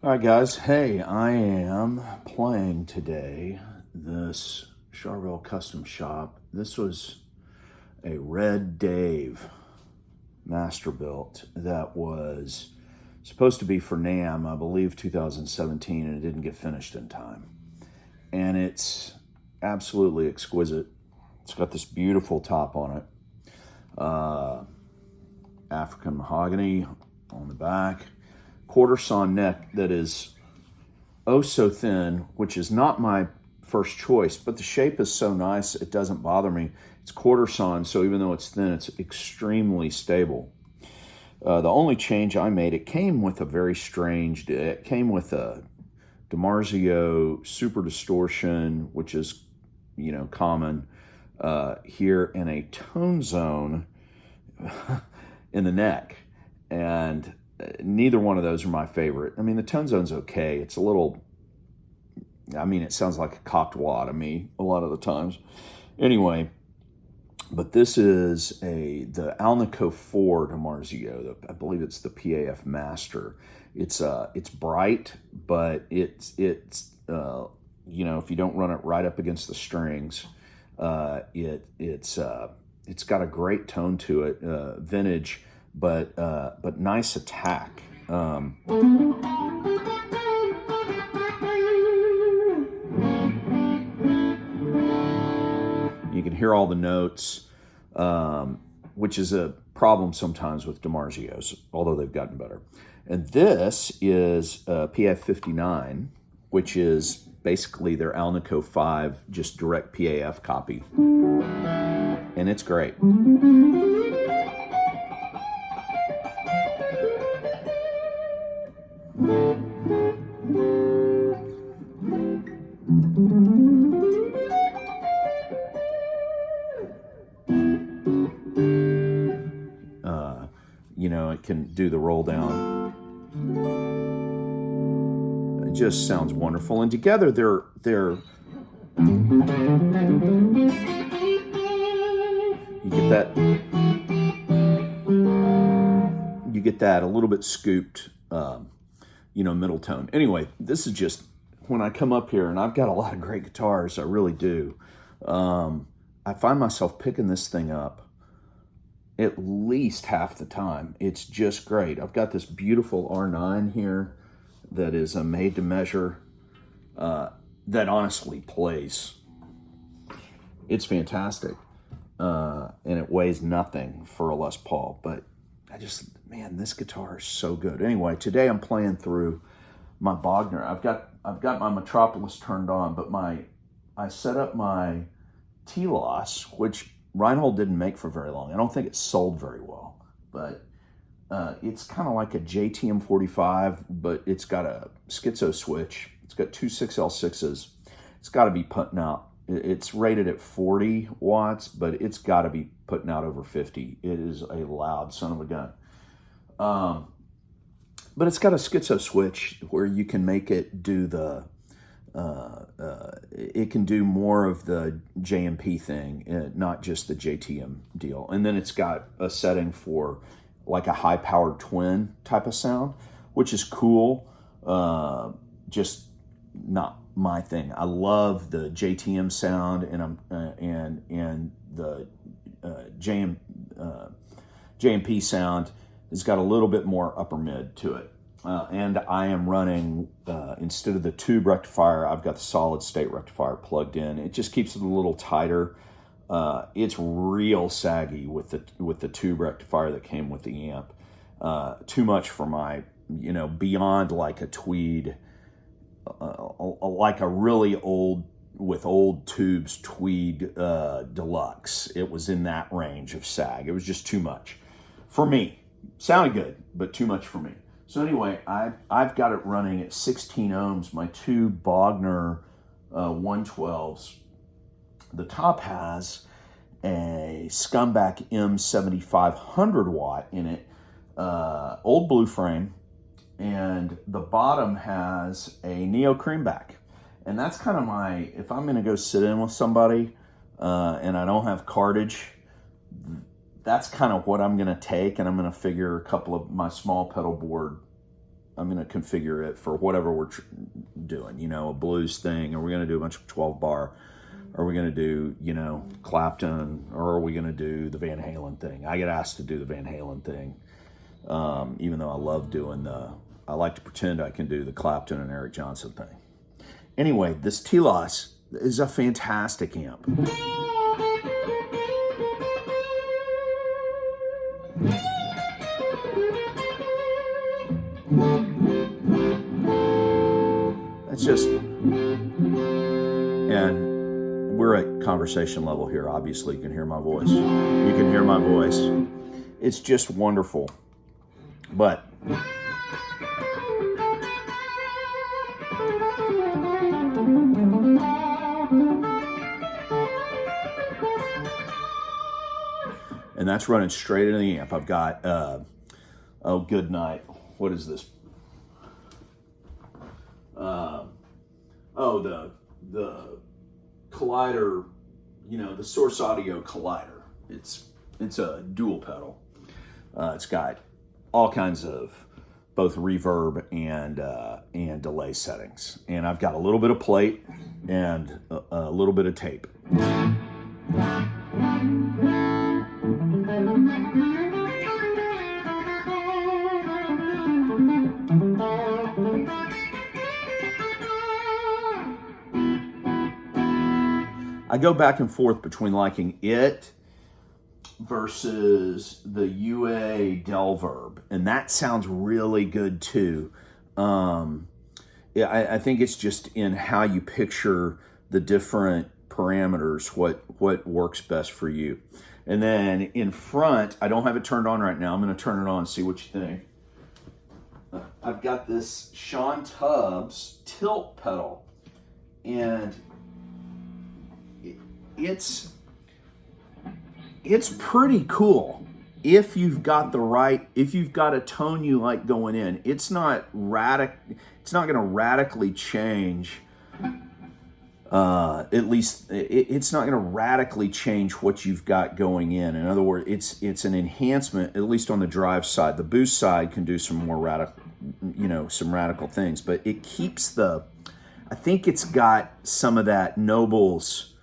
All right, guys. Hey, I am playing today this Charvel custom shop. This was a Red Dave Masterbuilt that was supposed to be for NAMM, I believe 2017, and it didn't get finished in time. And it's absolutely exquisite. It's got this beautiful top on it, African mahogany on the back, quarter sawn neck that is oh so thin, which is not my first choice, but the shape is so nice it doesn't bother me. It's quarter sawn, so even though it's thin, it's extremely stable. The only change I made, it came with a DiMarzio Super Distortion, which is, common here, in a tone zone in the neck. And neither one of those are my favorite. I mean, the tone zone's okay. It's a little, it sounds like a cocked wah to me a lot of the times. Anyway, but this is the Alnico 4 DiMarzio. I believe it's the PAF Master. It's bright, but it's if you don't run it right up against the strings, it's got a great tone to it, vintage, but nice attack. You can hear all the notes, which is a problem sometimes with DiMarzios, although they've gotten better. And this is PF 59, which is basically their Alnico 5, just direct PAF copy. And it's great. It can do the roll down. It just sounds wonderful. And together they're you get that a little bit scooped, middle tone. Anyway, this is just, when I come up here, and I've got a lot of great guitars, I really do. I find myself picking this thing up at least half the time. It's just great. I've got this beautiful R9 here that is made to measure, that honestly plays. It's fantastic. And it weighs nothing for a Les Paul, but this guitar is so good. Anyway, today I'm playing through my Bogner. I've got my Metropolis turned on, but I set up my Telos, which Reinhold didn't make for very long. I don't think it sold very well, but it's kind of like a JTM 45, but it's got a schizo switch. It's got two 6L6s. It's got to be putting out. It's rated at 40 watts, but it's got to be putting out over 50. It is a loud son of a gun. But it's got a schizo switch where you can make it do it can do more of the JMP thing, not just the JTM deal. And then it's got a setting for like a high-powered twin type of sound, which is cool. Just not my thing. I love the JTM sound, and the JMP sound has got a little bit more upper mid to it. And I am running, instead of the tube rectifier, I've got the solid state rectifier plugged in. It just keeps it a little tighter. It's real saggy with the tube rectifier that came with the amp. Too much for my, beyond like a tweed, like a really old, with old tubes tweed deluxe. It was in that range of sag. It was just too much for me. Sounded good, but too much for me. So anyway, I've got it running at 16 ohms, my two Bogner 112s. The top has a Scumbag M7500 watt in it, old blue frame, and the bottom has a Neo Creamback. And that's kind of my, if I'm gonna go sit in with somebody and I don't have cartage, that's kind of what I'm gonna take, and I'm gonna figure a couple of my small pedal board configure it for whatever we're doing. You know, a blues thing, or we're gonna do a bunch of 12 bar, or we're gonna do, you know, Clapton, or are we gonna do the Van Halen thing? I get asked to do the Van Halen thing, even though I love doing I like to pretend I can do the Clapton and Eric Johnson thing. Anyway, this Telos is a fantastic amp. It's just, and we're at conversation level here. Obviously, you can hear my voice. You can hear my voice. It's just wonderful. But and that's running straight into the amp. I've got, oh, good night. What is this? Oh, the collider, you know, the Source Audio collider. It's a dual pedal. It's got all kinds of both reverb and delay settings. And I've got a little bit of plate and a little bit of tape. I go back and forth between liking it versus the UA Delverb, and that sounds really good too. Yeah, I think it's just in how you picture the different parameters, what works best for you. And then in front, I don't have it turned on right now. I'm going to turn it on and see what you think. I've got this Shawn Tubbs tilt pedal, and it's pretty cool if you've got a tone you like going in. It's not going to radically change. At least it's not going to radically change what you've got going in. In other words, it's an enhancement, at least on the drive side. The boost side can do some more radical things, but it keeps I think it's got some of that Nobles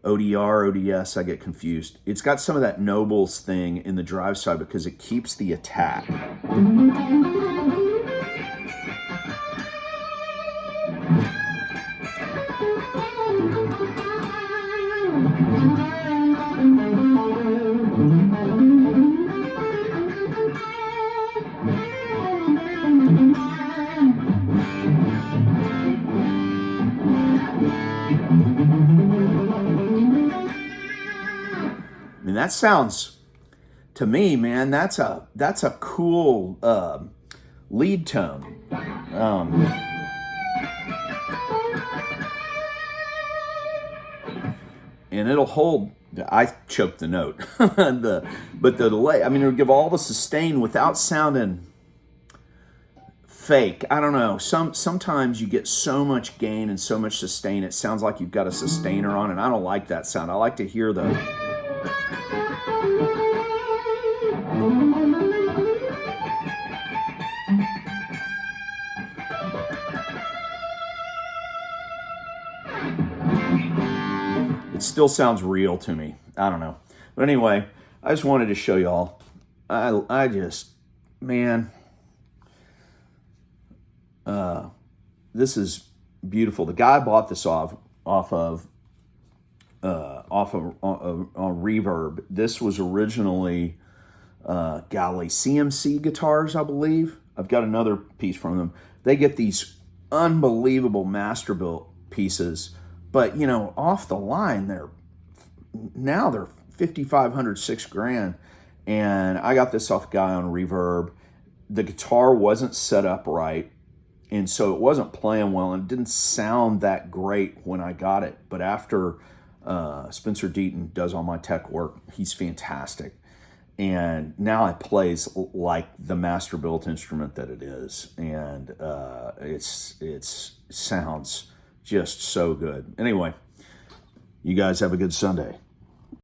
ODR, ODS, I get confused. It's got some of that Nobles thing in the drive side because it keeps the attack. I mean, that sounds, to me, man, that's a cool lead tone. And it'll hold. I choked the note, but the delay. I mean, it'll give all the sustain without sounding fake. I don't know. Sometimes you get so much gain and so much sustain, it sounds like you've got a sustainer on, and I don't like that sound. I like to hear the. It still sounds real to me. I don't know. But anyway, I just wanted to show y'all. I just, man, this is beautiful. The guy bought this off of Reverb. This was originally, CMC guitars, I believe. I've got another piece from them. They get these unbelievable Masterbuilt pieces, but you know, off the line, they're $5,500, $6,000, and I got this off guy on Reverb. The guitar wasn't set up right, and so it wasn't playing well, and it didn't sound that great when I got it. But after Spencer Deaton does all my tech work, he's fantastic, and now it plays like the Masterbuilt instrument that it is, and it sounds just so good. Anyway, you guys have a good Sunday.